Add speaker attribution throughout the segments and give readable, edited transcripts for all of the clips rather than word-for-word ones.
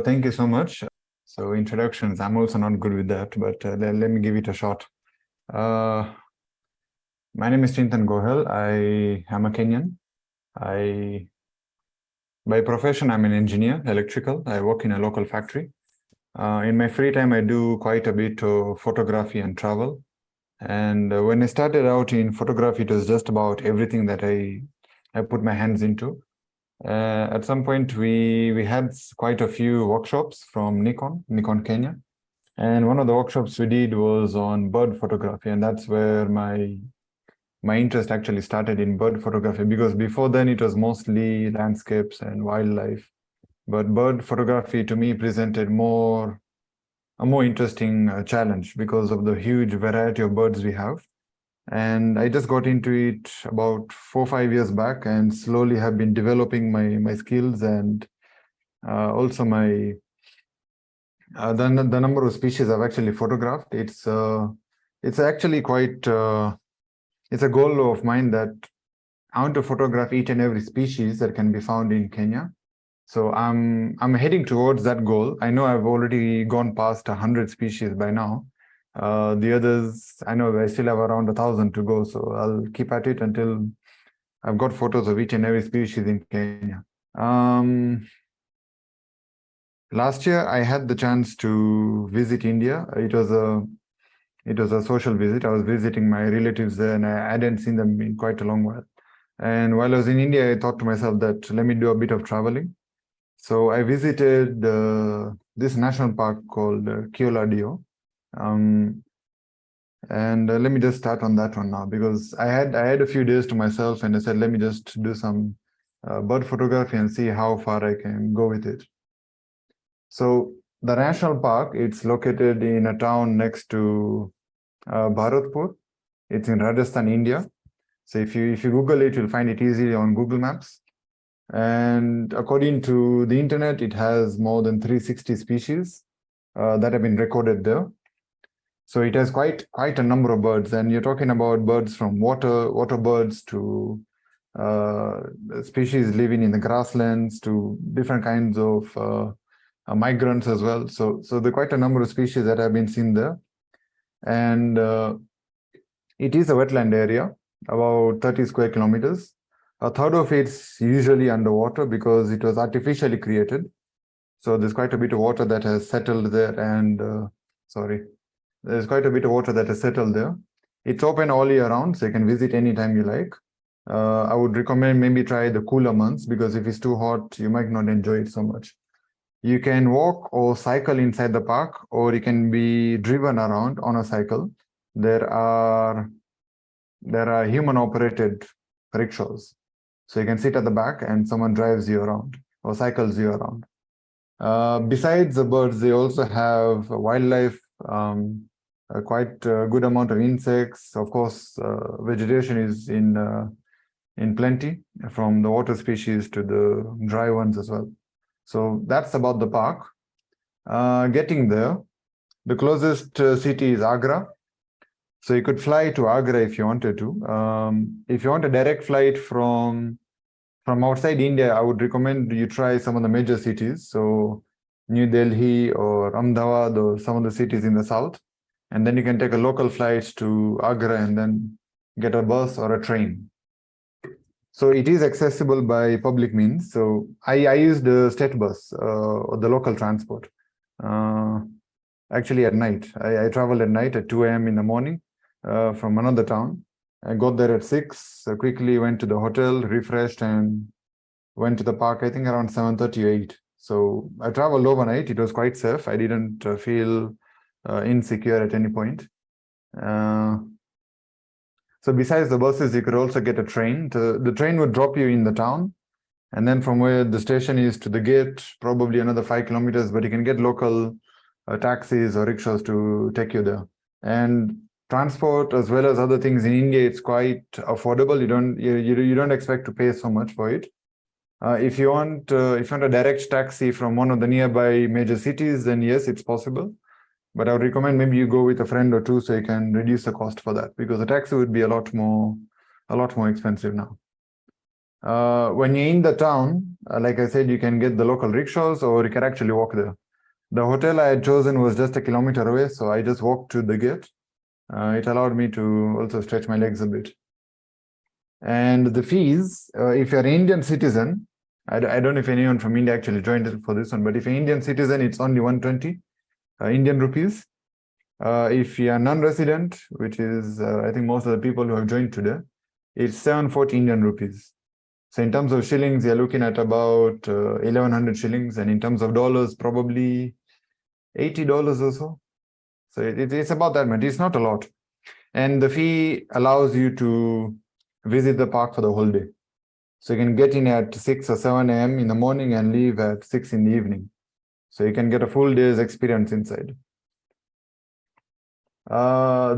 Speaker 1: Thank you so much. So introductions, I'm also not good with that, but let me give it a shot. My name is Chintan Gohel. I am a Kenyan. By profession, I'm an engineer, electrical. I work in a local factory. In my free time, I do quite a bit of photography and travel. And when I started out in photography, it was just about everything that I put my hands into. At some point, we had quite a few workshops from Nikon Kenya. And one of the workshops we did was on bird photography. And that's where my interest actually started in bird photography, because before then it was mostly landscapes and wildlife. But bird photography to me presented a more interesting challenge because of the huge variety of birds we have. And I just got into it about 4 or 5 years back, and slowly have been developing my skills and also my the number of species I've actually photographed. It's actually quite it's a goal of mine that I want to photograph each and every species that can be found in Kenya. So I'm heading towards that goal. I know I've already gone past 100 species by now. The others, I know I still have around 1,000 to go, so I'll keep at it until I've got photos of each and every species in Kenya. Last year, I had the chance to visit India. It was a social visit. I was visiting my relatives there, and I hadn't seen them in quite a long while. And while I was in India, I thought to myself that let me do a bit of traveling. So I visited this national park called Keoladeo. And let me just start on that one now, because I had a few days to myself, and I said, let me just do some bird photography and see how far I can go with it. So the national park, it's located in a town next to Bharatpur. It's in Rajasthan, India. So if you Google it, you'll find it easily on Google Maps. And according to the internet, it has more than 360 species that have been recorded there. So it has quite a number of birds, and you're talking about birds from water birds to species living in the grasslands to different kinds of migrants as well. So there are quite a number of species that have been seen there. And it is a wetland area, about 30 square kilometers. A third of it's usually underwater because it was artificially created. So there's quite a bit of water that has settled there, and there's quite a bit of water that has settled there. It's open all year round, so you can visit anytime you like. I would recommend maybe try the cooler months, because if it's too hot, you might not enjoy it so much. You can walk or cycle inside the park, or you can be driven around on a cycle. There are human-operated rickshaws. So you can sit at the back and someone drives you around or cycles you around. Besides the birds, they also have wildlife, quite a good amount of insects. Of course, vegetation is in plenty, from the water species to the dry ones as well. So that's about the park. Getting there, the closest city is Agra. So you could fly to Agra if you wanted to. If you want a direct flight from outside India, I would recommend you try some of the major cities. So New Delhi or Ahmedabad or some of the cities in the south. And then you can take a local flight to Agra and then get a bus or a train. So it is accessible by public means. So I used the state bus or the local transport. Actually at night. I traveled at night at 2 a.m. in the morning from another town. I got there at 6, quickly went to the hotel, refreshed, and went to the park, I think around 7:30 or 8. So I traveled overnight. It was quite safe. I didn't feel insecure at any point. So besides the buses, you could also get a train. The train would drop you in the town. And then from where the station is to the gate, probably another 5 kilometers, but you can get local taxis or rickshaws to take you there. And transport, as well as other things in India, it's quite affordable. You don't expect to pay so much for it. If you want a direct taxi from one of the nearby major cities, then yes, it's possible. But I would recommend maybe you go with a friend or two so you can reduce the cost for that, because the taxi would be a lot more expensive now. When you're in the town, like I said, you can get the local rickshaws or you can actually walk there. The hotel I had chosen was just a kilometer away, so I just walked to the gate. It allowed me to also stretch my legs a bit. And the fees, if you're an Indian citizen, I don't know if anyone from India actually joined for this one, but if you're an Indian citizen, it's only 120 Indian rupees. If you're non-resident, which is, I think most of the people who have joined today, it's 740 Indian rupees. So in terms of shillings, you're looking at about 1,100 shillings. And in terms of dollars, probably $80 or so. So it's about that much. It's not a lot. And the fee allows you to visit the park for the whole day. So you can get in at 6 or 7 a.m. in the morning and leave at 6 in the evening. So you can get a full day's experience inside.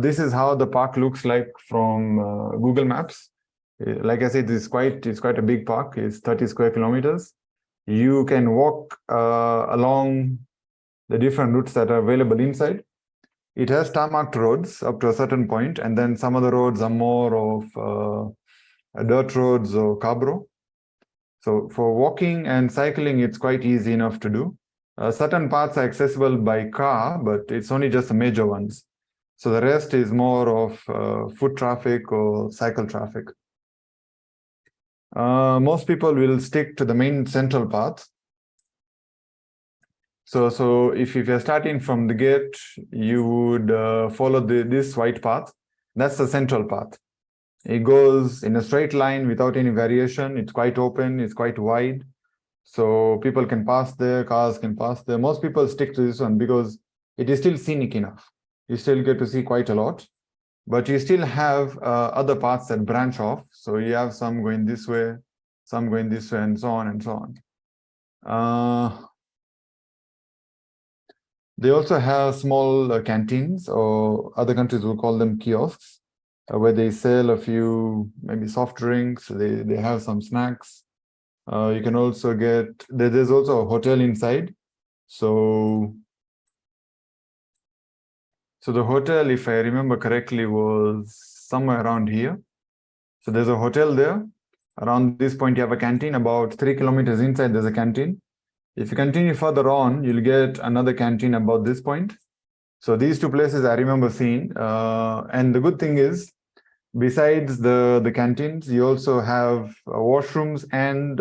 Speaker 1: This is how the park looks like from Google Maps. Like I said, it's quite a big park. It's 30 square kilometers. You can walk along the different routes that are available inside. It has tarmac roads up to a certain point, and then some of the roads are more of dirt roads or cabro. So for walking and cycling, it's quite easy enough to do. Certain parts are accessible by car, but it's only just the major ones. So the rest is more of foot traffic or cycle traffic. Most people will stick to the main central path. So if you're starting from the gate, you would follow this white path. That's the central path. It goes in a straight line without any variation. It's quite open. It's quite wide. So people can pass there, cars can pass there. Most people stick to this one because it is still scenic enough. You still get to see quite a lot. But you still have other paths that branch off. So you have some going this way, some going this way, and so on and so on. They also have small canteens, or other countries will call them kiosks, where they sell a few maybe soft drinks. They have some snacks. You can also get, there's also a hotel inside. So the hotel, if I remember correctly, was somewhere around here. So there's a hotel there. Around this point, you have a canteen. About 3 kilometers inside, there's a canteen. If you continue further on, you'll get another canteen about this point. So these two places I remember seeing. And the good thing is, besides the canteens, you also have washrooms and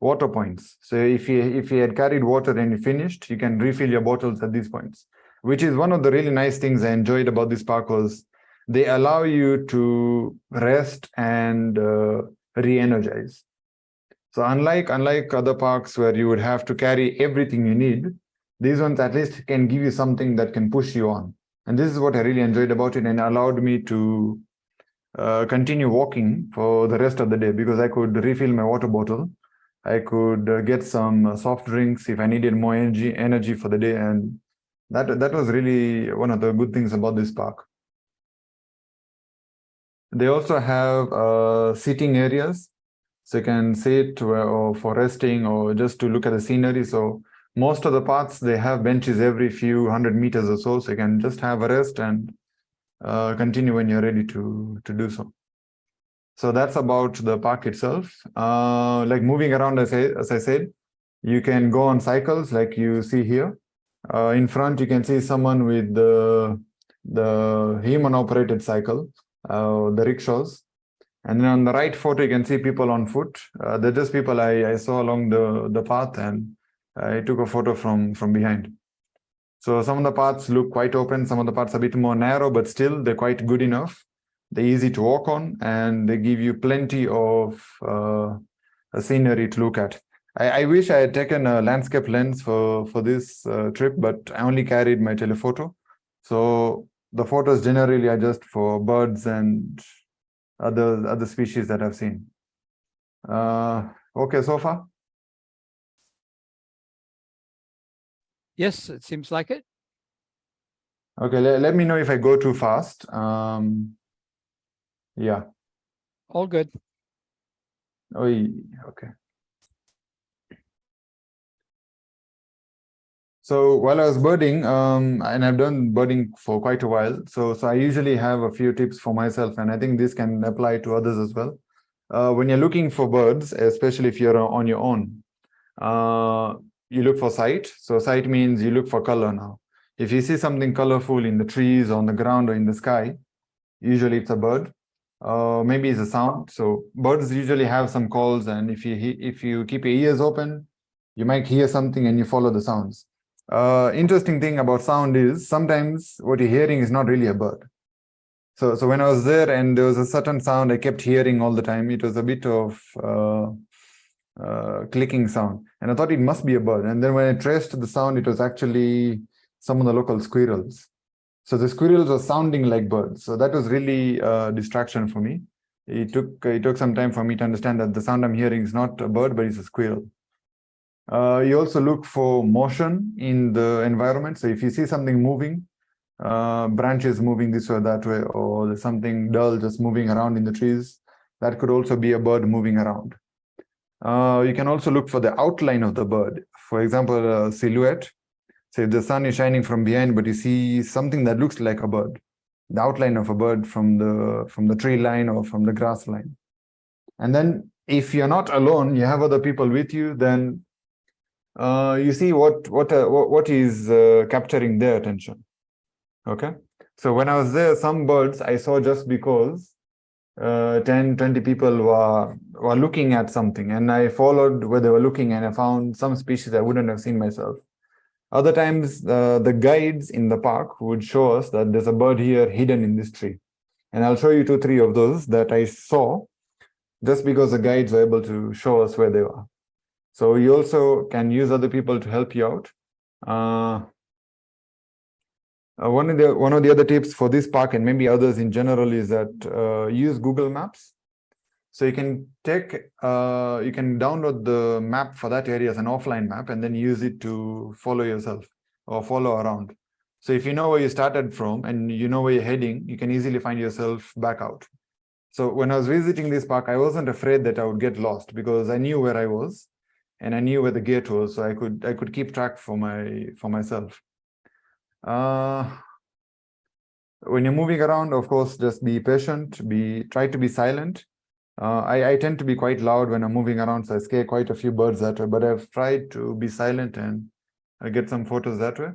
Speaker 1: water points. So if you had carried water and you finished, you can refill your bottles at these points, which is one of the really nice things I enjoyed about this park. Was they allow you to rest and re-energize. So unlike other parks where you would have to carry everything you need, these ones at least can give you something that can push you on. And this is what I really enjoyed about it, and allowed me to continue walking for the rest of the day, because I could refill my water bottle. I could get some soft drinks if I needed more energy for the day. And that was really one of the good things about this park. They also have sitting areas. So you can sit or for resting or just to look at the scenery. So most of the parks, they have benches every few 100 meters or so. So you can just have a rest and continue when you're ready to do so. So that's about the park itself. Like moving around, as I said, you can go on cycles like you see here. In front, you can see someone with the human-operated cycle, the rickshaws. And then on the right photo, you can see people on foot. They're just people I saw along the path, and I took a photo from behind. So some of the paths look quite open. Some of the paths are a bit more narrow, but still they're quite good enough. They're easy to walk on, and they give you plenty of scenery to look at. I wish I had taken a landscape lens for this trip, but I only carried my telephoto. So the photos generally are just for birds and other species that I've seen. Okay, so far?
Speaker 2: Yes, it seems like it.
Speaker 1: Okay, let me know if I go too fast. Yeah.
Speaker 2: All good.
Speaker 1: Okay. So while I was birding, and I've done birding for quite a while, so I usually have a few tips for myself, and I think this can apply to others as well. when you're looking for birds, especially if you're on your own, you look for sight. So sight means you look for color now. If you see something colorful in the trees, on the ground, or in the sky, usually it's a bird. Maybe it's a sound. So birds usually have some calls, and if you keep your ears open, you might hear something and you follow the sounds. Interesting thing about sound is sometimes what you're hearing is not really a bird. So when I was there and there was a certain sound I kept hearing all the time, it was a bit of clicking sound, and I thought it must be a bird. And then when I traced the sound, it was actually some of the local squirrels. So the squirrels were sounding like birds. So that was really a distraction for me. It took some time for me to understand that the sound I'm hearing is not a bird, but it's a squirrel. You also look for motion in the environment. So if you see something moving, branches moving this way or that way, or there's something dull just moving around in the trees, that could also be a bird moving around. You can also look for the outline of the bird. For example, a silhouette. So if the sun is shining from behind, but you see something that looks like a bird, the outline of a bird from the tree line or from the grass line. And then if you're not alone, you have other people with you, then you see what is capturing their attention. Okay. So when I was there, some birds I saw just because 10, 20 people were looking at something, and I followed where they were looking, and I found some species I wouldn't have seen myself. Other times, the guides in the park would show us that there's a bird here hidden in this tree. And I'll show you 2, 3 of those that I saw just because the guides were able to show us where they were. So you also can use other people to help you out. One of the other tips for this park, and maybe others in general, is that use Google Maps. So you can download the map for that area as an offline map, and then use it to follow yourself or follow around. So if you know where you started from and you know where you're heading, you can easily find yourself back out. So when I was visiting this park, I wasn't afraid that I would get lost because I knew where I was and I knew where the gate was, so I could keep track for myself. When you're moving around, of course, just be patient, try to be silent. I tend to be quite loud when I'm moving around, so I scare quite a few birds that way, but I've tried to be silent and get some photos that way.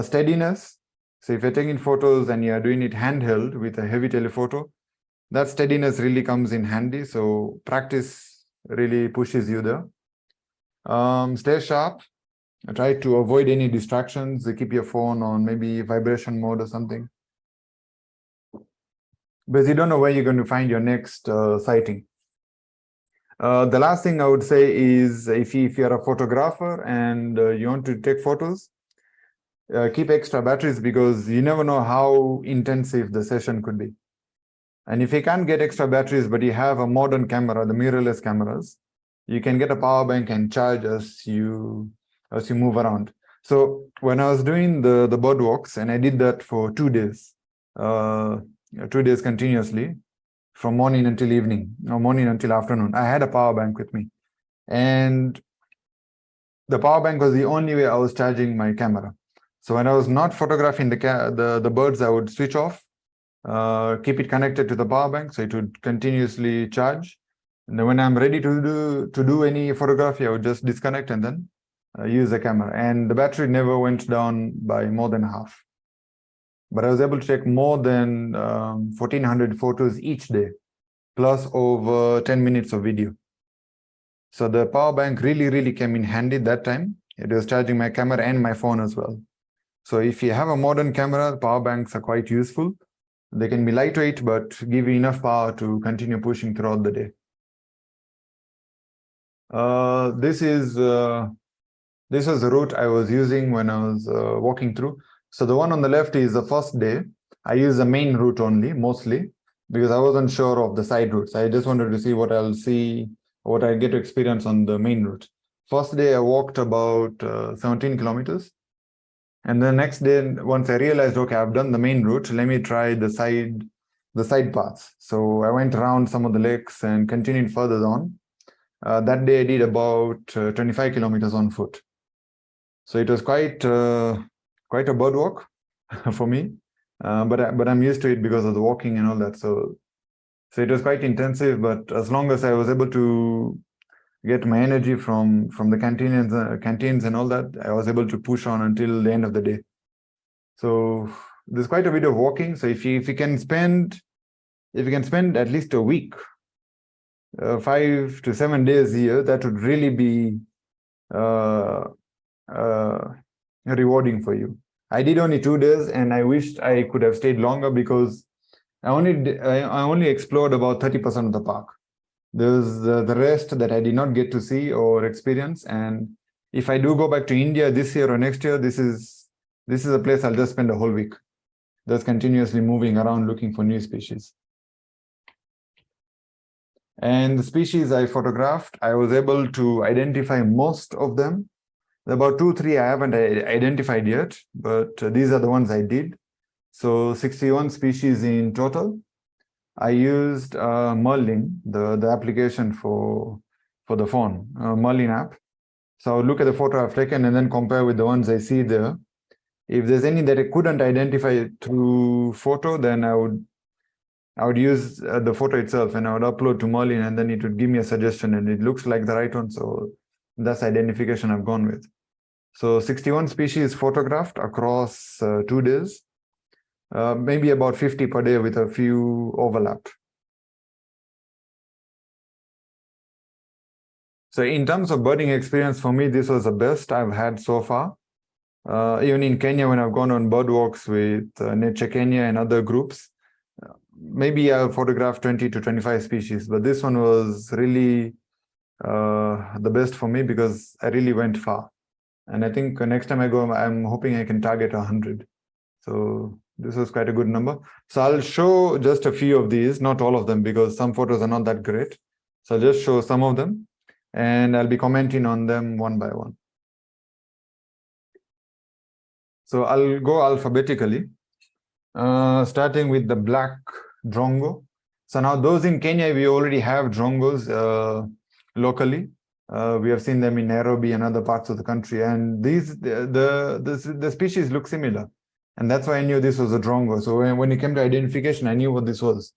Speaker 1: Steadiness. So if you're taking photos and you're doing it handheld with a heavy telephoto, that steadiness really comes in handy. So practice really pushes you there. Stay sharp. Try to avoid any distractions. Keep your phone on maybe vibration mode or something, because you don't know where you're going to find your next sighting. The last thing I would say is if you're a photographer and you want to take photos, keep extra batteries, because you never know how intensive the session could be. And if you can't get extra batteries, but you have a modern camera, the mirrorless cameras, you can get a power bank and charge as you move around. So when I was doing the bird walks, and I did that for 2 days, 2 days continuously, from morning until evening, or morning until afternoon, I had a power bank with me. And the power bank was the only way I was charging my camera. So when I was not photographing the birds, I would switch off, keep it connected to the power bank so it would continuously charge. And then when I'm ready to do any photography, I would just disconnect and then use the camera. And the battery never went down by more than half. But I was able to take more than 1,400 photos each day, plus over 10 minutes of video. So the power bank really came in handy that time. It was charging my camera and my phone as well. So if you have a modern camera, power banks are quite useful. They can be lightweight, but give you enough power to continue pushing throughout the day. This was the route I was using when I was walking through. So the one on the left is the first day. I use the main route only, mostly, because I wasn't sure of the side routes. I just wanted to see what I'll see, what I get to experience on the main route. First day, I walked about 17 kilometers. And the next day, once I realized, okay, I've done the main route, let me try the side paths. So I went around some of the lakes and continued further on. That day I did about 25 kilometers on foot. So it was quite a bird walk for me, but I'm used to it because of the walking and all that. So So it was quite intensive, but as long as I was able to get my energy from the canteens and all that, I was able to push on until the end of the day. So there's quite a bit of walking. So if you can spend at least a week, 5 to 7 days a year, that would really be rewarding for you. I did only 2 days, and I wished I could have stayed longer because I only explored about 30% of the park. There's the rest that I did not get to see or experience. And if I do go back to India this year or next year, this is a place I'll just spend a whole week, just continuously moving around looking for new species. And the species I photographed, I was able to identify most of them. About 2-3 I haven't identified yet, but these are the ones I did. So 61 species in total. I used Merlin, the application for the phone, Merlin app. So I'll look at the photo I've taken and then compare with the ones I see there. If there's any that I couldn't identify through photo, then I would use the photo itself and I would upload to Merlin, and then it would give me a suggestion, and it looks like the right one. So that's identification I've gone with. So 61 species photographed across 2 days, maybe about 50 per day with a few overlapped. So in terms of birding experience, for me, this was the best I've had so far. Even in Kenya, when I've gone on bird walks with Nature Kenya and other groups, maybe I've photographed 20 to 25 species, but this one was really the best for me because I really went far. And I think next time I go, I'm hoping I can target 100. So this was quite a good number. So I'll show just a few of these, not all of them, because some photos are not that great. So I'll just show some of them, and I'll be commenting on them one by one. So I'll go alphabetically, starting with the black drongo. So now those in Kenya, we already have drongos locally. We have seen them in Nairobi and other parts of the country, and the species look similar, and that's why I knew this was a drongo. So when it came to identification, I knew what this was.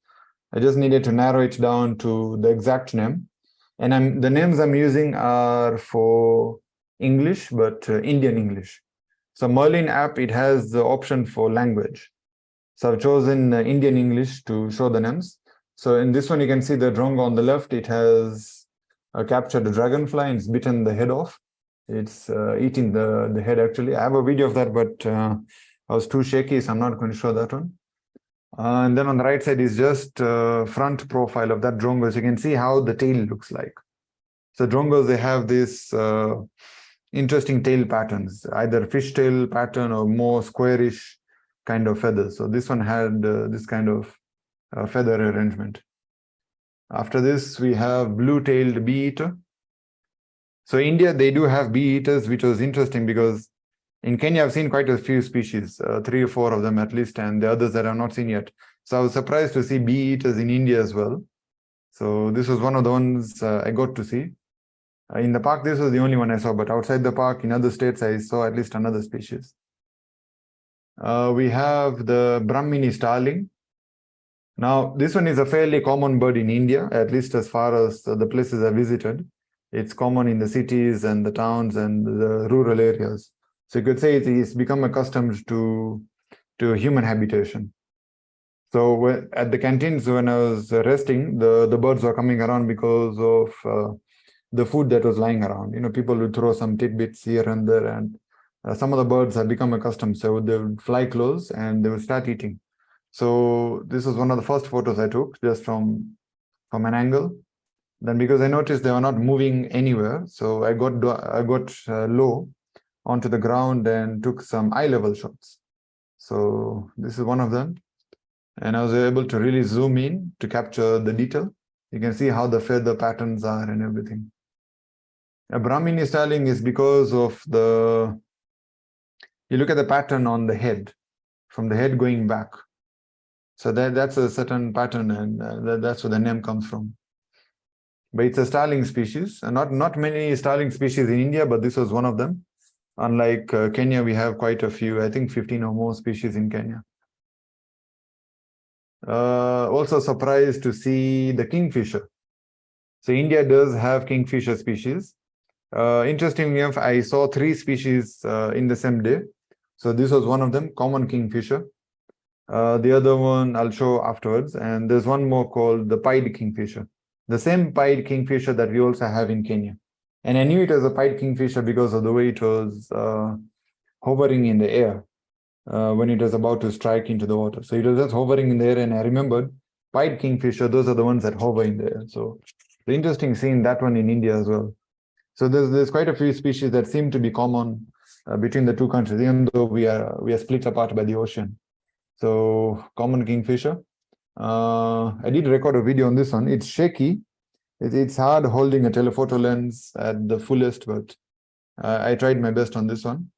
Speaker 1: I just needed to narrow it down to the exact name, and the names I'm using are for English, but Indian English. So Merlin app, it has the option for language. So I've chosen Indian English to show the names. So in this one, you can see the drongo on the left. It has captured a dragonfly and it's bitten the head off. It's eating the head, actually. I have a video of that, but I was too shaky, so I'm not going to show that one. And then on the right side is just front profile of that drongo. So you can see how the tail looks like. So drongos, they have this interesting tail patterns, either fishtail pattern or more squarish kind of feathers. So this one had this kind of feather arrangement. After this, we have blue-tailed bee-eater. So India, they do have bee-eaters, which was interesting because in Kenya, I've seen quite a few species, 3 or 4 of them at least, and the others that I've not seen yet. So I was surprised to see bee-eaters in India as well. So this was one of the ones I got to see. In the park, this was the only one I saw, but outside the park, in other states, I saw at least another species. We have the Brahmini starling. Now, this one is a fairly common bird in India, at least as far as the places I visited. It's common in the cities and the towns and the rural areas. So you could say it's become accustomed to human habitation. So at the canteens, when I was resting, the birds were coming around because of the food that was lying around. You know, people would throw some tidbits here and there, and some of the birds have become accustomed. So they would fly close and they would start eating. So this was one of the first photos I took, just from an angle. Then because I noticed they were not moving anywhere, so I got low onto the ground and took some eye level shots. So this is one of them. And I was able to really zoom in to capture the detail. You can see how the feather patterns are and everything. A Brahmini starling is because of you look at the pattern on the head, from the head going back. So that's a certain pattern, and that's where the name comes from. But it's a starling species, and not many starling species in India, but this was one of them. Unlike Kenya, we have quite a few, I think 15 or more species in Kenya. Also surprised to see the kingfisher. So India does have kingfisher species. Interestingly enough, I saw 3 species in the same day. So this was one of them, common kingfisher. The other one I'll show afterwards. And there's one more called the pied kingfisher. The same pied kingfisher that we also have in Kenya. And I knew it was a pied kingfisher because of the way it was hovering in the air when it was about to strike into the water. So it was just hovering in the air, and I remembered pied kingfisher, those are the ones that hover in the air. So the interesting seeing that one in India as well. So there's quite a few species that seem to be common between the two countries, even though we are split apart by the ocean. So common kingfisher. I did record a video on this one. It's shaky. It's hard holding a telephoto lens at the fullest, but I tried my best on this one.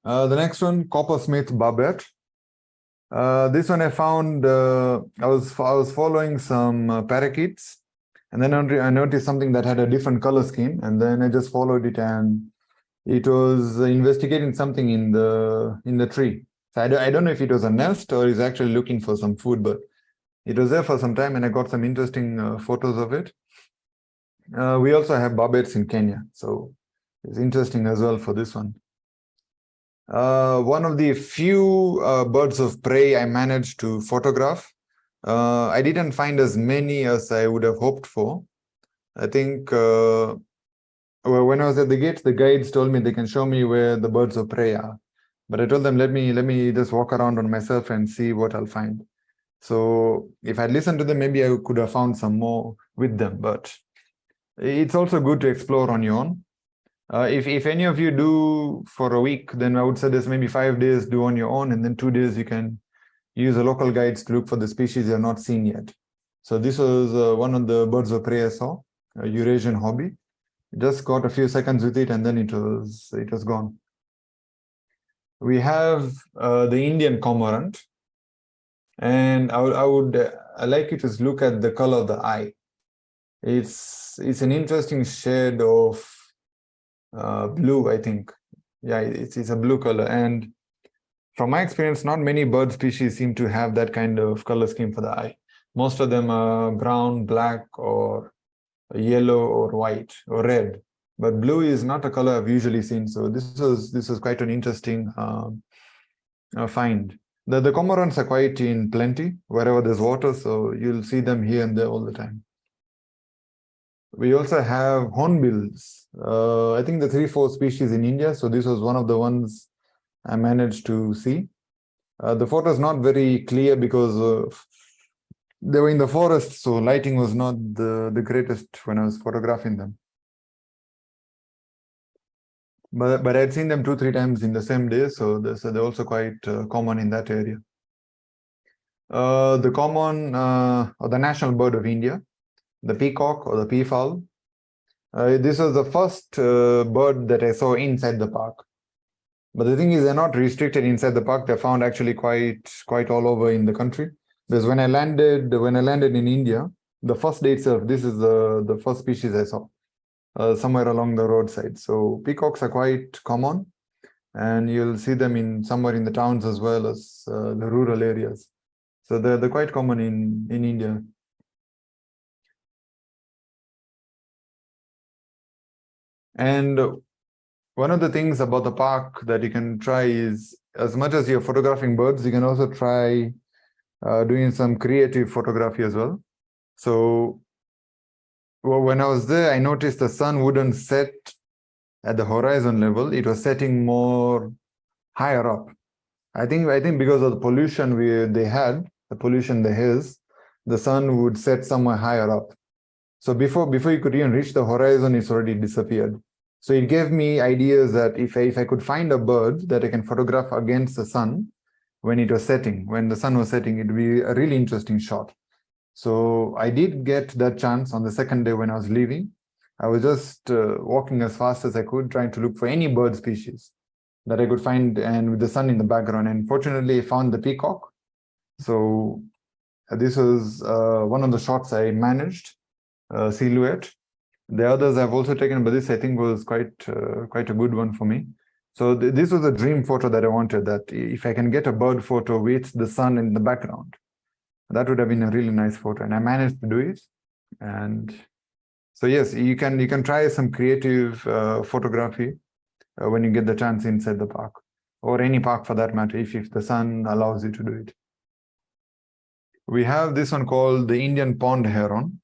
Speaker 1: The next one, coppersmith barbet. This one I found, I was following some parakeets, and then I noticed something that had a different color scheme, and then I just followed it, and it was investigating something in the tree. So I don't know if it was a nest or is actually looking for some food, but it was there for some time, and I got some interesting photos of it. We also have barbets in Kenya, so it's interesting as well for this one. One of the few birds of prey I managed to photograph. I didn't find as many as I would have hoped for. I think when I was at the gate, the guides told me they can show me where the birds of prey are. But I told them, let me just walk around on myself and see what I'll find. So if I listened to them, maybe I could have found some more with them. But it's also good to explore on your own. If any of you do for a week, then I would suggest maybe 5 days do on your own, and then 2 days you can use the local guides to look for the species you're not seen yet. So this was one of the birds of prey I saw, a Eurasian hobby. Just got a few seconds with it, and then it was gone. We have the Indian cormorant, and I like you to look at the color of the eye. It's an interesting shade of blue, I think. Yeah, it's a blue color, and from my experience, not many bird species seem to have that kind of color scheme for the eye. Most of them are brown, black, or yellow, or white, or red. But blue is not a color I've usually seen. So this was quite an interesting find. The cormorants are quite in plenty wherever there's water, so you'll see them here and there all the time. We also have hornbills. I think the 3-4 species in India. So this was one of the ones I managed to see. The photo is not very clear because they were in the forest, so lighting was not the greatest when I was photographing them. But I'd seen them 2-3 times in the same day, so they're also quite common in that area. The common or the national bird of India, the peacock or the peafowl. This was the first bird that I saw inside the park. But the thing is, they're not restricted inside the park. They're found actually quite all over in the country. Because when I landed in India, the first day itself, this is the first species I saw somewhere along the roadside. So peacocks are quite common, and you'll see them somewhere in the towns as well as the rural areas. So they're quite common in India. And one of the things about the park that you can try is, as much as you're photographing birds, you can also try doing some creative photography as well. So when I was there, I noticed the sun wouldn't set at the horizon level. It was setting more higher up. I think because of the pollution the pollution there is, the sun would set somewhere higher up. So before you could even reach the horizon, it's already disappeared. So it gave me ideas that if I could find a bird that I can photograph against the sun when it was setting, when the sun was setting, it'd be a really interesting shot. So I did get that chance on the second day when I was leaving. I was just walking as fast as I could, trying to look for any bird species that I could find, and with the sun in the background. And fortunately, I found the peacock. So This was one of the shots I managed, silhouette. The others I've also taken, but this I think was quite a good one for me. So this was a dream photo that I wanted, that if I can get a bird photo with the sun in the background, that would have been a really nice photo, and I managed to do it. And so yes, you can try some creative photography when you get the chance inside the park, or any park for that matter, if the sun allows you to do it. We have this one called the Indian pond heron.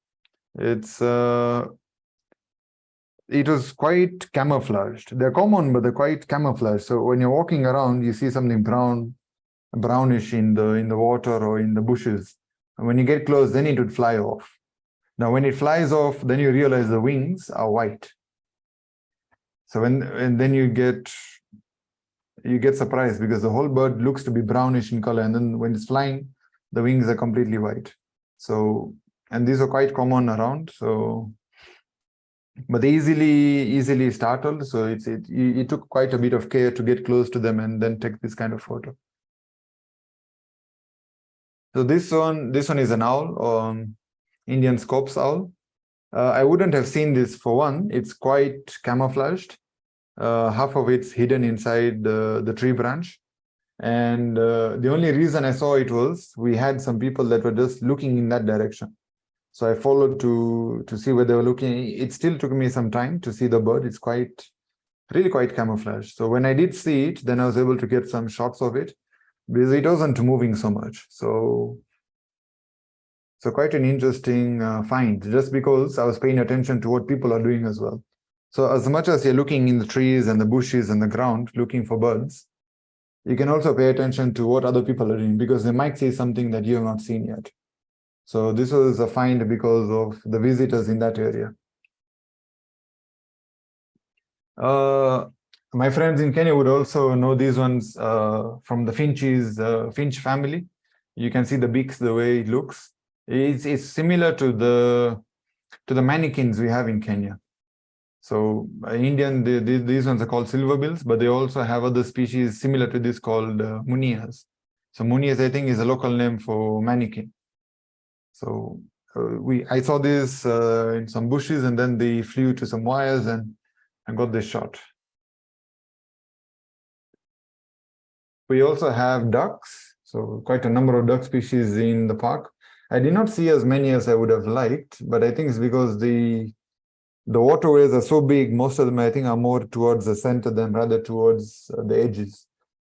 Speaker 1: It was quite camouflaged. They're common, but they're quite camouflaged. So when you're walking around, you see something brownish in the water or in the bushes. And when you get close, then it would fly off. Now, when it flies off, then you realize the wings are white. So and then you get surprised, because the whole bird looks to be brownish in color, and then when it's flying, the wings are completely white. So, and these are quite common around. So, but they easily startled. So it took quite a bit of care to get close to them and then take this kind of photo. So this one is an owl, Indian scops owl. I wouldn't have seen this for one. It's quite camouflaged. Half of it's hidden inside the tree branch. And the only reason I saw it was we had some people that were just looking in that direction. So I followed to see where they were looking. It still took me some time to see the bird. It's really quite camouflaged. So when I did see it, then I was able to get some shots of it, because it wasn't moving so much. So quite an interesting find, just because I was paying attention to what people are doing as well. So as much as you're looking in the trees and the bushes and the ground, looking for birds, you can also pay attention to what other people are doing, because they might see something that you have not seen yet. So this was a find because of the visitors in that area. My friends in Kenya would also know these ones from the finch family. You can see the beaks, the way it looks. It's similar to the mannequins we have in Kenya. So these ones are called silverbills, but they also have other species similar to this called munias. So munias, I think, is a local name for mannequin. So I saw this in some bushes, and then they flew to some wires and got this shot. We also have ducks, so quite a number of duck species in the park. I did not see as many as I would have liked, but I think it's because the waterways are so big. Most of them, I think, are more towards the center than rather towards the edges.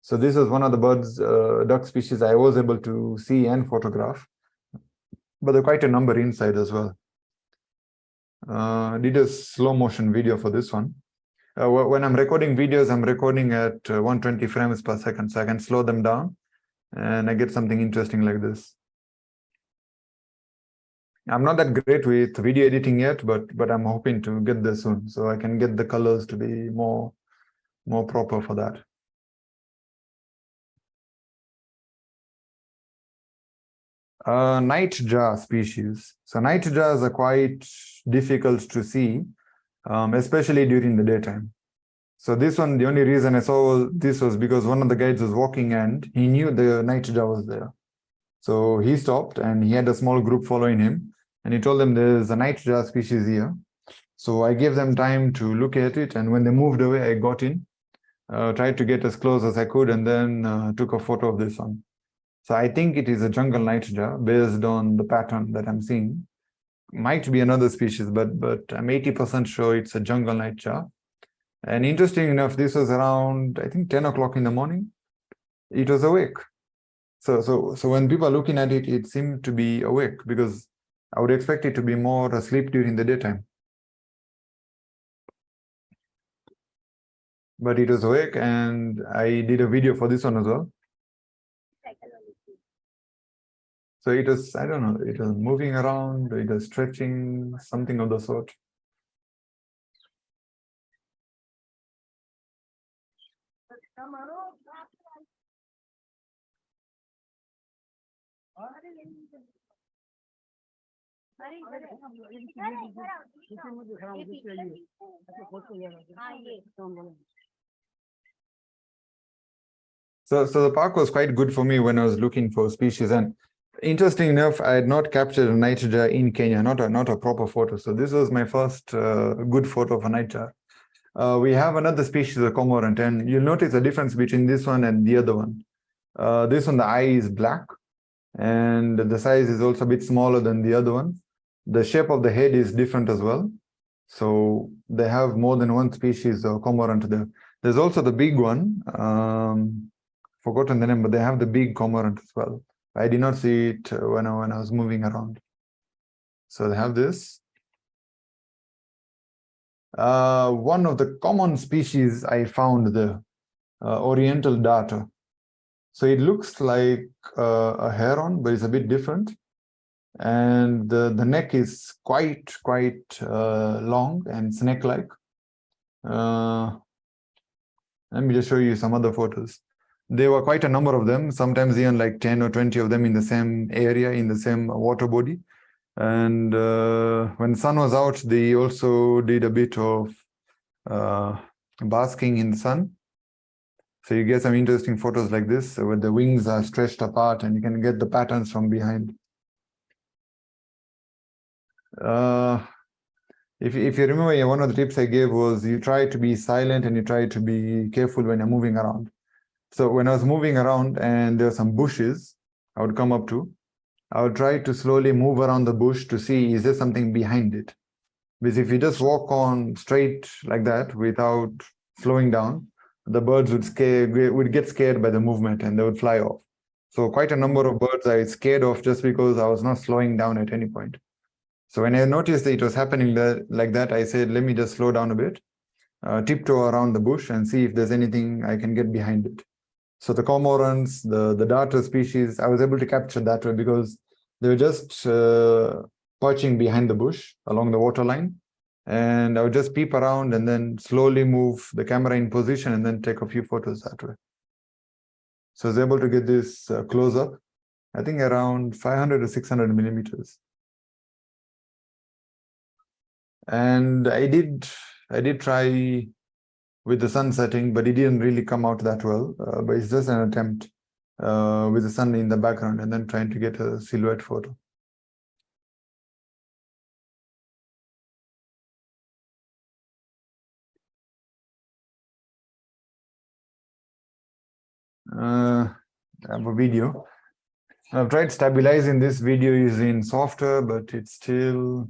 Speaker 1: So this is one of the duck species I was able to see and photograph, but there are quite a number inside as well. Did a slow motion video for this one. When I'm recording videos, I'm recording at 120 frames per second, so I can slow them down and I get something interesting like this. I'm not that great with video editing yet, but I'm hoping to get there soon, so I can get the colors to be more proper for that. Nightjar species. So nightjars are quite difficult to see, especially during the daytime. So this one, the only reason I saw this was because one of the guides was walking and he knew the nightjar was there. So he stopped and he had a small group following him, and he told them there's a nightjar species here. So I gave them time to look at it, and when they moved away, I got in, tried to get as close as I could, and then took a photo of this one. So I think it is a jungle nightjar based on the pattern that I'm seeing. Might be another species, but I'm 80% sure it's a jungle nightjar. And interesting enough, this was around, I think, 10 o'clock in the morning. It was awake. So when people are looking at it, it seemed to be awake, because I would expect it to be more asleep during the daytime. But it was awake, and I did a video for this one as well. So it was, I don't know, it was moving around, it was stretching, something of the sort. So the park was quite good for me when I was looking for species, and Interesting enough, I had not captured a nightjar in Kenya, not a proper photo. So this was my first good photo of a nightjar. We have another species of cormorant, and you'll notice the difference between this one and the other one. This one, the eye is black, and the size is also a bit smaller than the other one. The shape of the head is different as well. So they have more than one species of cormorant there. There's also the big one, forgotten the name, but they have the big cormorant as well. I did not see it when I was moving around. So they have this. One of the common species I found, the oriental darter. So it looks like a heron, but it's a bit different. And the neck is quite long and snake-like. Let me just show you some other photos. There were quite a number of them, sometimes even like 10 or 20 of them in the same area, in the same water body. And when the sun was out, they also did a bit of basking in the sun. So you get some interesting photos like this, where the wings are stretched apart and you can get the patterns from behind. If you remember, one of the tips I gave was you try to be silent and you try to be careful when you're moving around. So when I was moving around and there were some bushes I would come up to, I would try to slowly move around the bush to see, is there something behind it? Because if you just walk on straight like that without slowing down, the birds would get scared by the movement and they would fly off. So quite a number of birds I scared off just because I was not slowing down at any point. So when I noticed that it was happening like that, I said, let me just slow down a bit, tiptoe around the bush and see if there's anything I can get behind it. So the cormorants, the darter species, I was able to capture that way because they were just perching behind the bush along the water line. And I would just peep around and then slowly move the camera in position and then take a few photos that way. So I was able to get this close up, I think around 500 to 600 millimeters. And I did try with the sun setting, but it didn't really come out that well. But it's just an attempt with the sun in the background and then trying to get a silhouette photo. I have a video. I've tried stabilizing this video using software, but it's still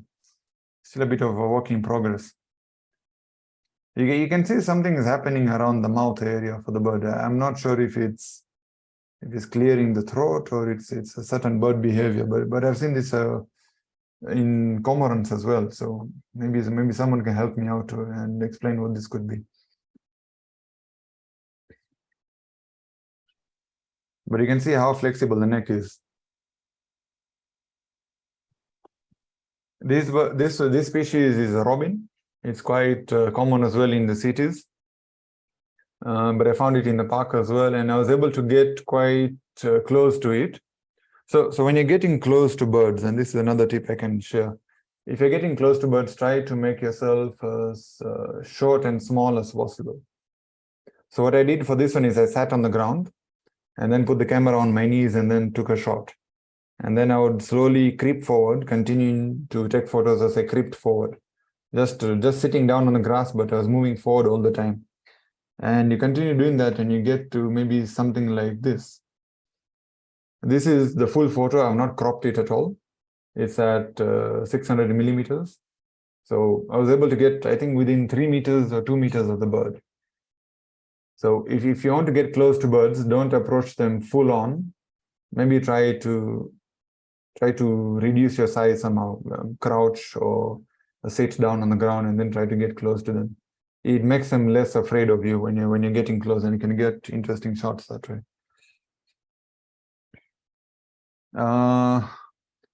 Speaker 1: a bit of a work in progress. You can see something is happening around the mouth area for the bird. I'm not sure if it's clearing the throat or it's a certain bird behavior, but I've seen this in cormorants as well. So maybe someone can help me out and explain what this could be. But you can see how flexible the neck is. This species is a robin. It's quite common as well in the cities. But I found it in the park as well, and I was able to get quite close to it. So when you're getting close to birds, and this is another tip I can share, if you're getting close to birds, try to make yourself as short and small as possible. So what I did for this one is I sat on the ground and then put the camera on my knees and then took a shot. And then I would slowly creep forward, continuing to take photos as I creeped forward. Just sitting down on the grass, but I was moving forward all the time. And you continue doing that and you get to maybe something like this. This is the full photo. I've not cropped it at all. It's at 600 millimeters. So I was able to get, I think, within 3 meters or 2 meters of the bird. So if you want to get close to birds, don't approach them full on. Maybe try to reduce your size somehow, crouch or sit down on the ground and then try to get close to them. It makes them less afraid of you when you're getting close, and you can get interesting shots that way.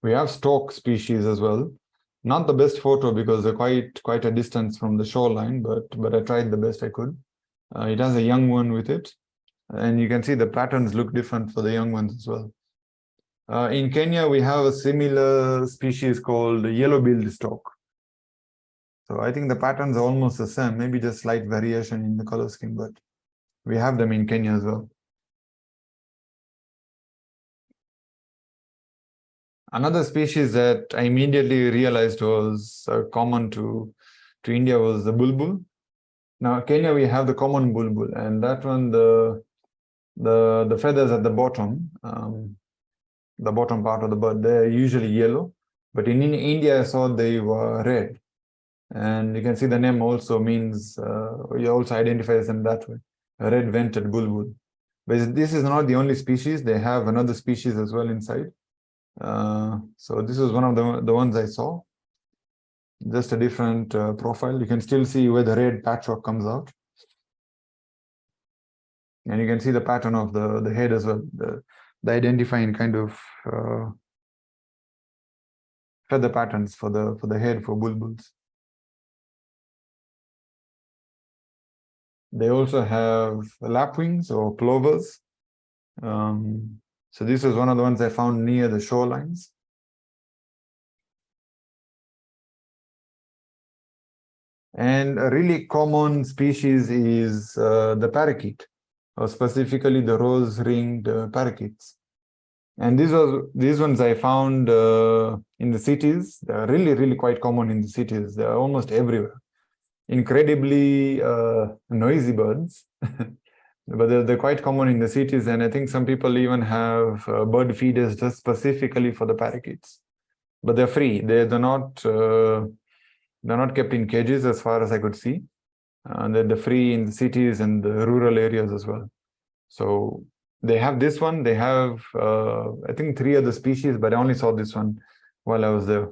Speaker 1: We have stork species as well. Not the best photo because they're quite a distance from the shoreline, but I tried the best I could. It has a young one with it, and you can see the patterns look different for the young ones as well. In Kenya, we have a similar species called yellow-billed stork. So I think the patterns are almost the same, maybe just slight variation in the color scheme, but we have them in Kenya as well. Another species that I immediately realized was common to India was the bulbul. Now, Kenya, we have the common bulbul, and that one, the feathers at the bottom part of the bird, they're usually yellow. But in India, I saw they were red. And you can see the name also means, you also identifies them that way, a red-vented bulbul. But this is not the only species. They have another species as well inside. So this was one of the ones I saw. Just a different profile. You can still see where the red patchwork comes out. And you can see the pattern of the head as well, the identifying kind of feather patterns for the head for bulbuls. They also have lapwings or plovers. So this was one of the ones I found near the shorelines. And a really common species is the parakeet, or specifically the rose-ringed parakeets. And these ones I found in the cities. They're really, really quite common in the cities. They're almost everywhere. Incredibly noisy birds, but they're quite common in the cities. And I think some people even have bird feeders just specifically for the parakeets. But they're free. They're not kept in cages as far as I could see. They're free in the cities and the rural areas as well. So they have this one. They have, I think, 3 other species, but I only saw this one while I was there.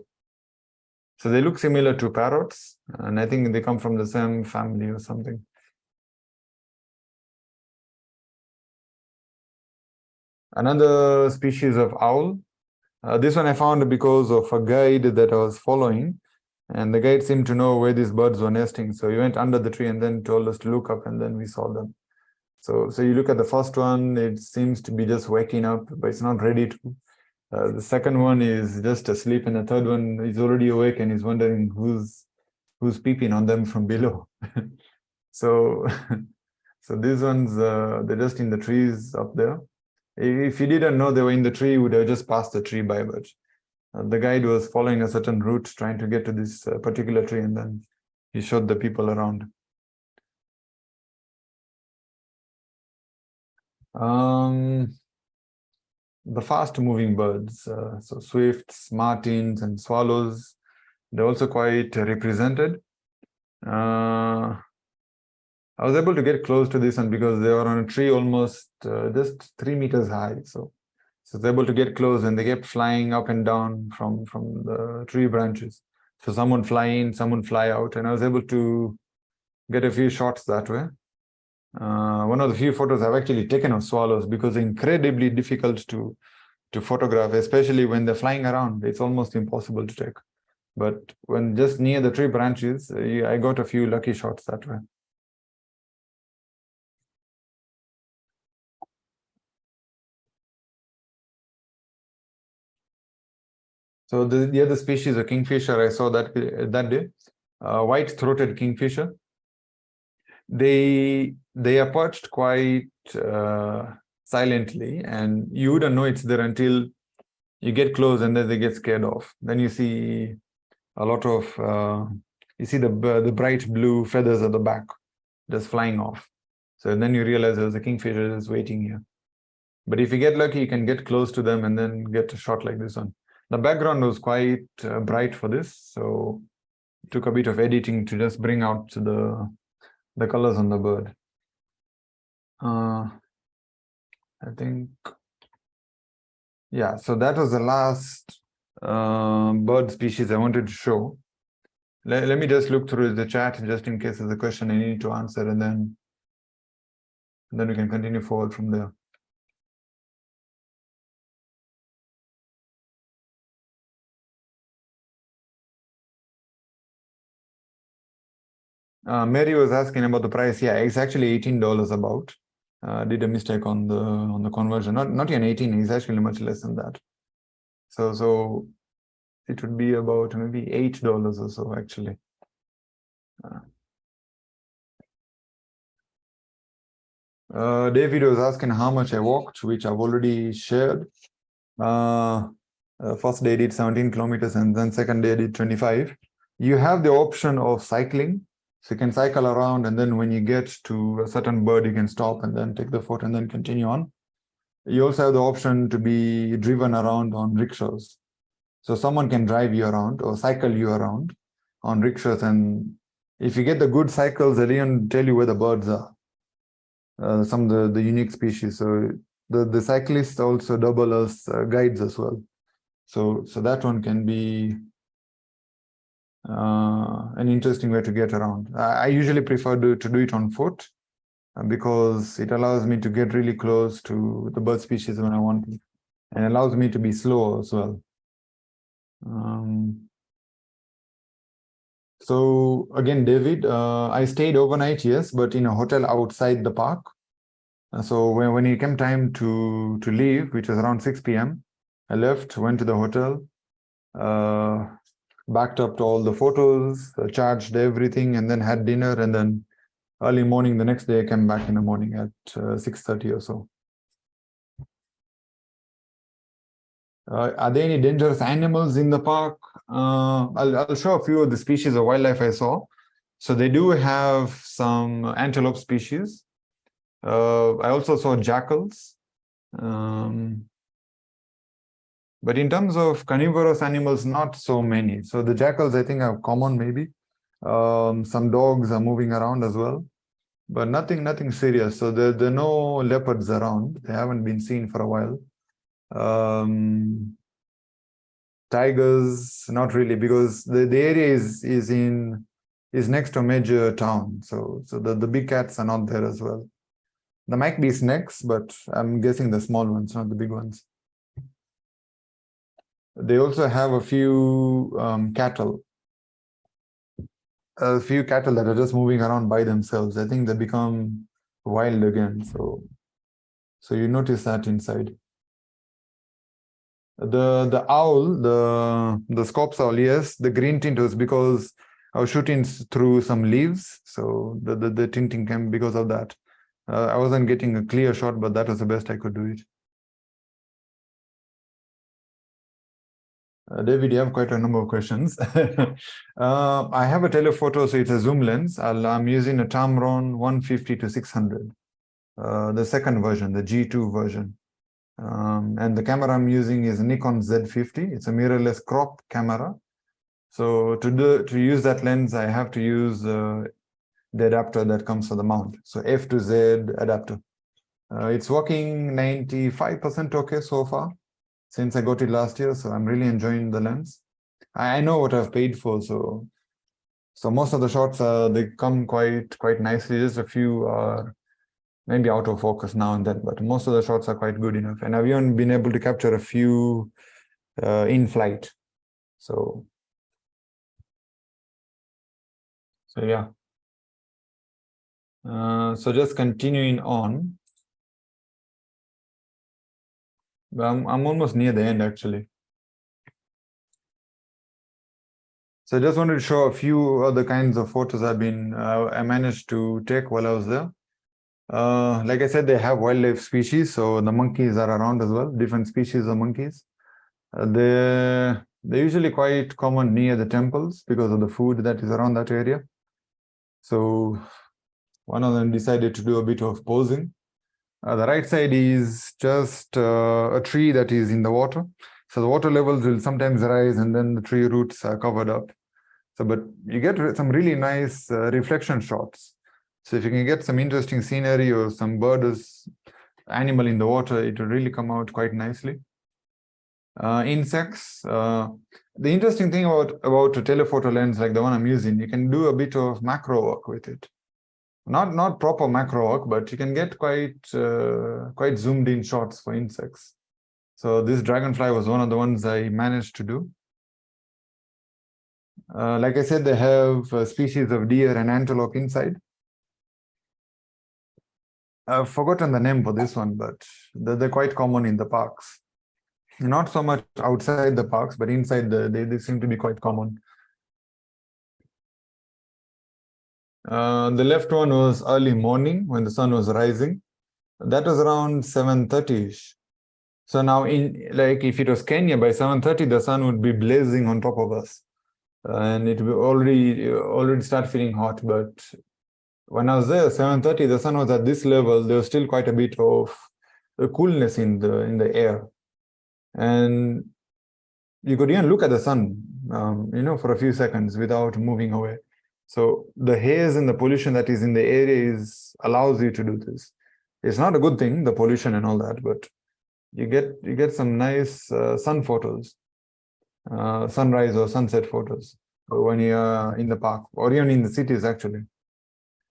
Speaker 1: So they look similar to parrots, and I think they come from the same family or something. Another species of owl. This one I found because of a guide that I was following, and the guide seemed to know where these birds were nesting. So he went under the tree and then told us to look up, and then we saw them. So you look at the first one, it seems to be just waking up, but it's not ready to. The second one is just asleep, and the third one is already awake and is wondering who's peeping on them from below. So these ones, they're just in the trees up there. If you didn't know they were in the tree, you would have just passed the tree by, but the guide was following a certain route trying to get to this particular tree, and then he showed the people around. The fast-moving birds, so swifts, martins, and swallows, they're also quite represented. I was able to get close to this one because they were on a tree almost just 3 meters high. So I was able to get close, and they kept flying up and down from the tree branches. So some would fly in, some would fly out, and I was able to get a few shots that way. One of the few photos I've actually taken of swallows, because they're incredibly difficult to photograph, especially when they're flying around. It's almost impossible to take. But when just near the tree branches, I got a few lucky shots that way. So the other species of kingfisher I saw that day, white-throated kingfisher. They are perched quite silently, and you wouldn't know it's there until you get close, and then they get scared off. Then you see a lot of you see the bright blue feathers at the back just flying off. So then you realize there's a kingfisher just waiting here. But if you get lucky, you can get close to them and then get a shot like this one. The background was quite bright for this, so it took a bit of editing to just bring out the colors on the bird. I think, yeah, so that was the last bird species I wanted to show. Let me just look through the chat just in case there's a question I need to answer, and then we can continue forward from there. Mary was asking about the price. Yeah, it's actually $18 about. Did a mistake on the conversion. Not even 18. It's actually much less than that. So it would be about maybe $8 or so actually. David was asking how much I walked, which I've already shared. First day I did 17 kilometers and then second day I did 25. You have the option of cycling. So you can cycle around, and then when you get to a certain bird, you can stop and then take the photo and then continue on. You also have the option to be driven around on rickshaws. So someone can drive you around or cycle you around on rickshaws. And if you get the good cycles, they even tell you where the birds are, some of the unique species. So the cyclists also double as guides as well. So that one can be an interesting way to get around. I usually prefer to do it on foot because it allows me to get really close to the bird species when I want to, and allows me to be slow as well. So again, David, I stayed overnight, yes, but in a hotel outside the park. So when it came time to leave, which was around 6 p.m., I left, went to the hotel, backed up to all the photos, charged everything, and then had dinner. And then early morning the next day, I came back in the morning at 6:30 or so. Are there any dangerous animals in the park? I'll show a few of the species of wildlife I saw. So they do have some antelope species. I also saw jackals. But in terms of carnivorous animals, not so many. So the jackals, I think, are common maybe. Some dogs are moving around as well, but nothing serious. So there are no leopards around. They haven't been seen for a while. Tigers, not really, because the area is next to a major town. So the big cats are not there as well. There might be snakes, but I'm guessing the small ones, not the big ones. They also have a few cattle. A few cattle that are just moving around by themselves. I think they become wild again. So you notice that inside. The owl, the scops owl, yes, the green tint was because I was shooting through some leaves, so the tinting came because of that. I wasn't getting a clear shot, but that was the best I could do it. David, you have quite a number of questions. I have a telephoto, so it's a zoom lens. I'm using a Tamron 150 to 600, the second version, the G2 version. And the camera I'm using is Nikon Z50. It's a mirrorless crop camera. So to use that lens, I have to use the adapter that comes for the mount. So F to Z adapter. It's working 95% okay so far since I got it last year. So I'm really enjoying the lens. I know what I've paid for. So most of the shots, they come quite nicely. Just a few are maybe out of focus now and then, but most of the shots are quite good enough. And I've even been able to capture a few in flight. So yeah. So just continuing on. I'm almost near the end actually. So I just wanted to show a few other kinds of photos I managed to take while I was there. Like I said, they have wildlife species, so the monkeys are around as well, different species of monkeys. They're usually quite common near the temples because of the food that is around that area. So one of them decided to do a bit of posing. The right side is just a tree that is in the water. So the water levels will sometimes rise and then the tree roots are covered up. So, but you get some really nice reflection shots. So if you can get some interesting scenery or some bird or animal in the water, it will really come out quite nicely. Insects. The interesting thing about a telephoto lens like the one I'm using, you can do a bit of macro work with it. Not proper macro work, but you can get quite zoomed in shots for insects. So this dragonfly was one of the ones I managed to do. Like I said, they have a species of deer and antelope inside. I've forgotten the name for this one, but they're quite common in the parks. Not so much outside the parks, but inside they seem to be quite common. The left one was early morning when the sun was rising. That was around 7:30ish. So now like if it was Kenya, by 7:30, the sun would be blazing on top of us. And it will already start feeling hot. But when I was there, 7:30, the sun was at this level. There was still quite a bit of coolness in the air. And you could even look at the sun, for a few seconds without moving away. So the haze and the pollution that is in the area allows you to do this. It's not a good thing, the pollution and all that, but you get some nice sun photos, sunrise or sunset photos when you're in the park or even in the cities actually.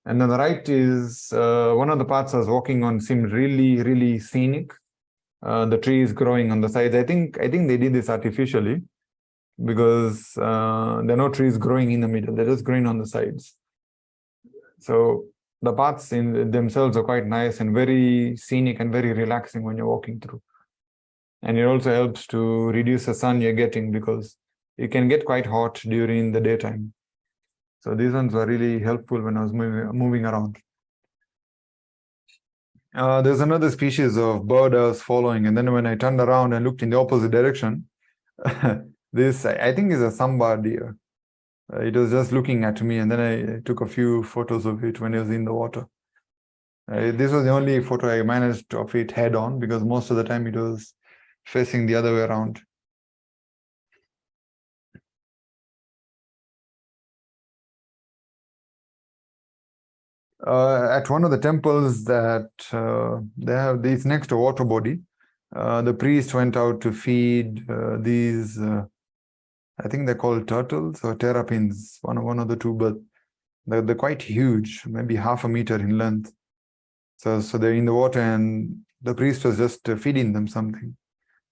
Speaker 1: And on the right is one of the paths I was walking on seemed really, really scenic. The trees growing on the sides. I think they did this artificially because there are no trees growing in the middle. They're just growing on the sides. So the paths in themselves are quite nice and very scenic and very relaxing when you're walking through. And it also helps to reduce the sun you're getting because it can get quite hot during the daytime. So these ones were really helpful when I was moving around. There's another species of bird I was following, and then when I turned around and looked in the opposite direction, this I think is a sambar deer. It was just looking at me, and then I took a few photos of it when it was in the water. This was the only photo I managed of it head on because most of the time it was facing the other way around. At one of the temples that they have, this next to a water body, the priest went out to feed these, I think they're called turtles or terrapins, one of the two, but they're quite huge, maybe half a meter in length. So they're in the water, and the priest was just feeding them something.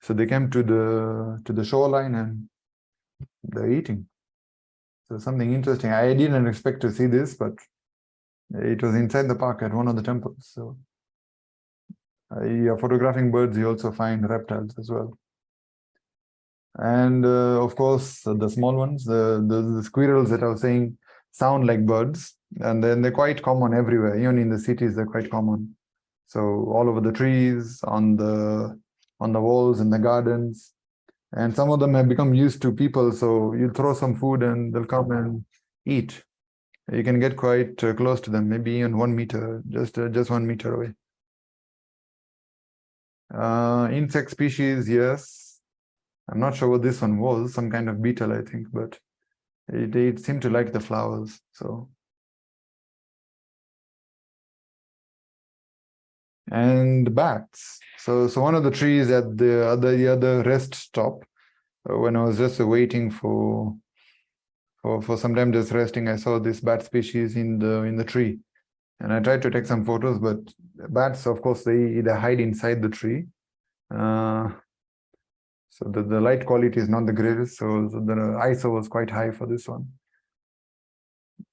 Speaker 1: So they came to the shoreline and they're eating. So something interesting. I didn't expect to see this, but it was inside the park at one of the temples. So you're photographing birds, you also find reptiles as well. And of course, the small ones, the squirrels that I was saying sound like birds, and then they're quite common everywhere. Even in the cities, they're quite common. So all over the trees, on the walls in the gardens, and some of them have become used to people. So you throw some food and they'll come and eat. You can get quite close to them, maybe even 1 meter, just 1 meter away. Insect species, yes. I'm not sure what this one was, some kind of beetle, I think, but it seemed to like the flowers. So, and bats. So one of the trees at the other rest stop, when I was just waiting for some time just resting, I saw this bat species in the tree, and I tried to take some photos. But bats, of course, they hide inside the tree. So the light quality is not the greatest. So the ISO was quite high for this one.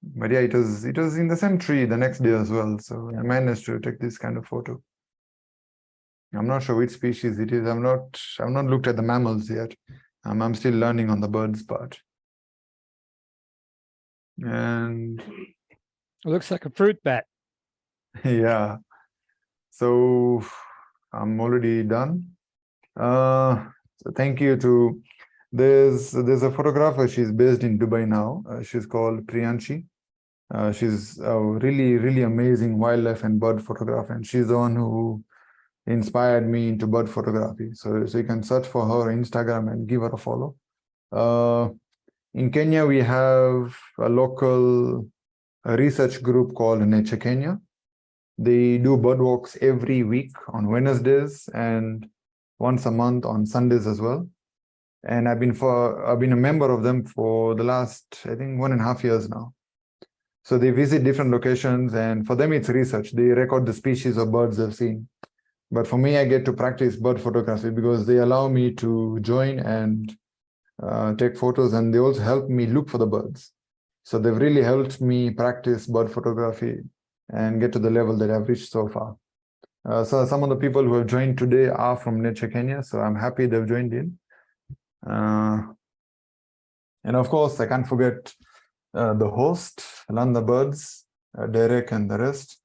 Speaker 1: But yeah, it was in the same tree the next day as well. So I managed to take this kind of photo. I'm not sure which species it is. I've not looked at the mammals yet. I'm still learning on the birds part. And
Speaker 2: It looks like a fruit bat.
Speaker 1: yeah. So I'm already done. So thank you to there's a photographer. She's based in Dubai now. She's called Priyanshi. She's a really, really amazing wildlife and bird photographer, and she's the one who inspired me into bird photography. So you can search for her on Instagram and give her a follow. In Kenya, we have a local research group called Nature Kenya. They do bird walks every week on Wednesdays and once a month on Sundays as well. And I've been a member of them for the last, I think, 1.5 years now. So they visit different locations, and for them it's research. They record the species of birds they've seen. But for me, I get to practice bird photography because they allow me to join and take photos, and they also help me look for the birds. So they've really helped me practice bird photography and get to the level that I've reached so far. So some of the people who have joined today are from Nature Kenya, so I'm happy they've joined in. And of course, I can't forget the host, Learn the Birds, Derek and the rest.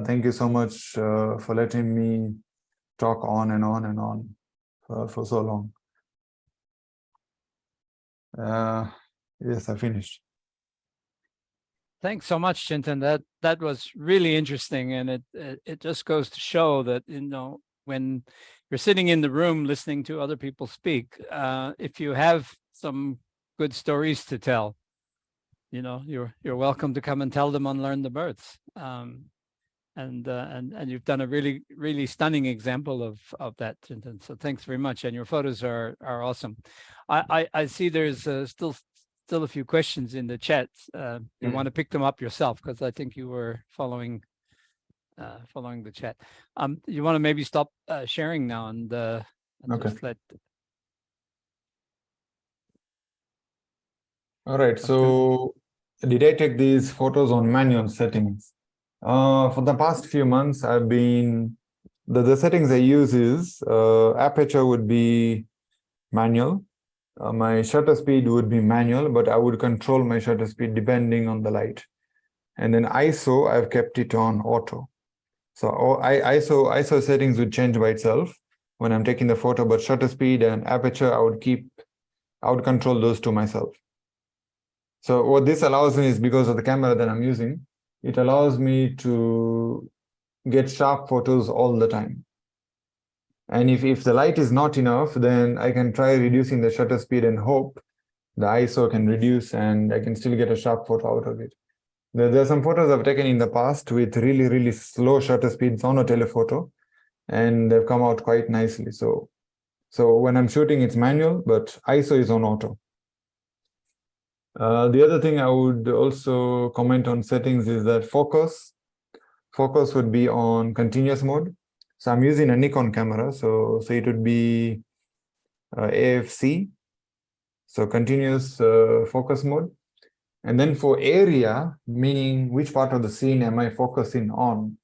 Speaker 1: Thank you so much for letting me talk on and on and on. for so long. Yes, I finished.
Speaker 2: Thanks so much, Chintan. That was really interesting, and it just goes to show that when you're sitting in the room listening to other people speak, if you have some good stories to tell, you're welcome to come and tell them on Learn the Birds. And you've done a really stunning example of that, Chintan. So thanks very much, and your photos are awesome. I see there's still a few questions in the chat. You want to pick them up yourself because I think you were following the chat. You want to maybe stop sharing now and
Speaker 1: Okay.
Speaker 2: just let.
Speaker 1: All right. So did I take these photos on manual settings? For the past few months, I've been the settings I use is aperture would be manual. My shutter speed would be manual, but I would control my shutter speed depending on the light. And then ISO, I've kept it on auto. So ISO settings would change by itself when I'm taking the photo, but shutter speed and aperture, I would control those two myself. So what this allows me is, because of the camera that I'm using, it allows me to get sharp photos all the time. And if the light is not enough, then I can try reducing the shutter speed and hope the ISO can reduce and I can still get a sharp photo out of it. There are some photos I've taken in the past with really slow shutter speeds on a telephoto, and they've come out quite nicely. So when I'm shooting, it's manual, but ISO is on auto. The other thing I would also comment on settings is that focus would be on continuous mode. So I'm using a Nikon camera, so it would be AFC, so continuous focus mode. And then for area, meaning which part of the scene am I focusing on,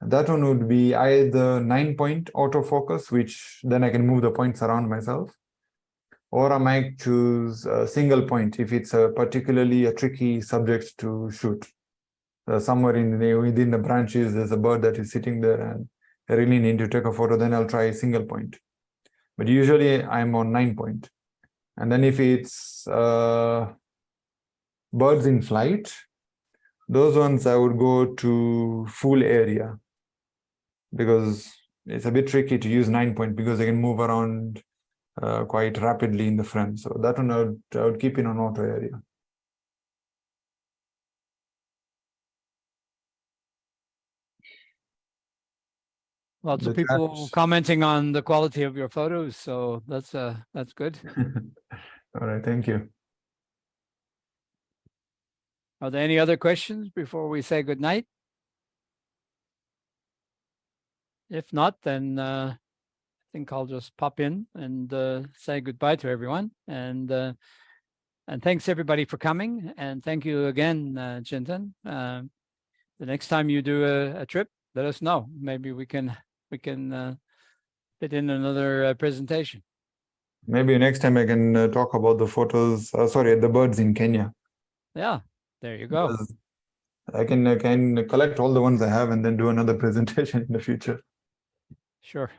Speaker 1: that one would be either 9-point autofocus, which then I can move the points around myself, or I might choose a single point if it's particularly a tricky subject to shoot. Somewhere within the branches, there's a bird that is sitting there and I really need to take a photo, then I'll try a single point. But usually I'm on 9-point. And then if it's birds in flight, those ones I would go to full area, because it's a bit tricky to use 9-point because they can move around quite rapidly in the frame. So that one I would keep in on auto area.
Speaker 2: Lots of people commenting on the quality of your photos, so that's good.
Speaker 1: All right, thank you.
Speaker 2: Are there any other questions before we say good night? If not, then I think I'll just pop in and say goodbye to everyone. And thanks everybody for coming. And thank you again, Chintan. The next time you do a trip, let us know. Maybe we can fit in another presentation.
Speaker 1: Maybe next time I can talk about the photos. The birds in Kenya.
Speaker 2: Yeah, there you go.
Speaker 1: Because I can collect all the ones I have and then do another presentation in the future.
Speaker 2: Sure.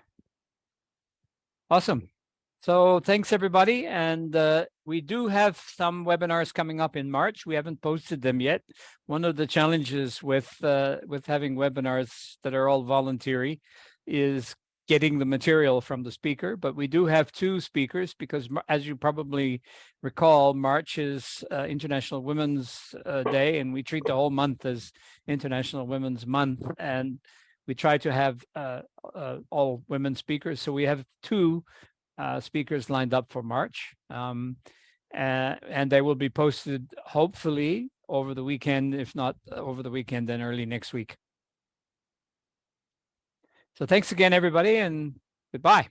Speaker 2: Awesome. So thanks everybody. And we do have some webinars coming up in March. We haven't posted them yet. One of the challenges with having webinars that are all voluntary is getting the material from the speaker, but we do have 2 speakers because, as you probably recall, March is International Women's Day, and we treat the whole month as International Women's Month, and we try to have all women speakers. So we have 2 speakers lined up for March, and they will be posted hopefully over the weekend. If not over the weekend, then early next week. So thanks again, everybody, and goodbye.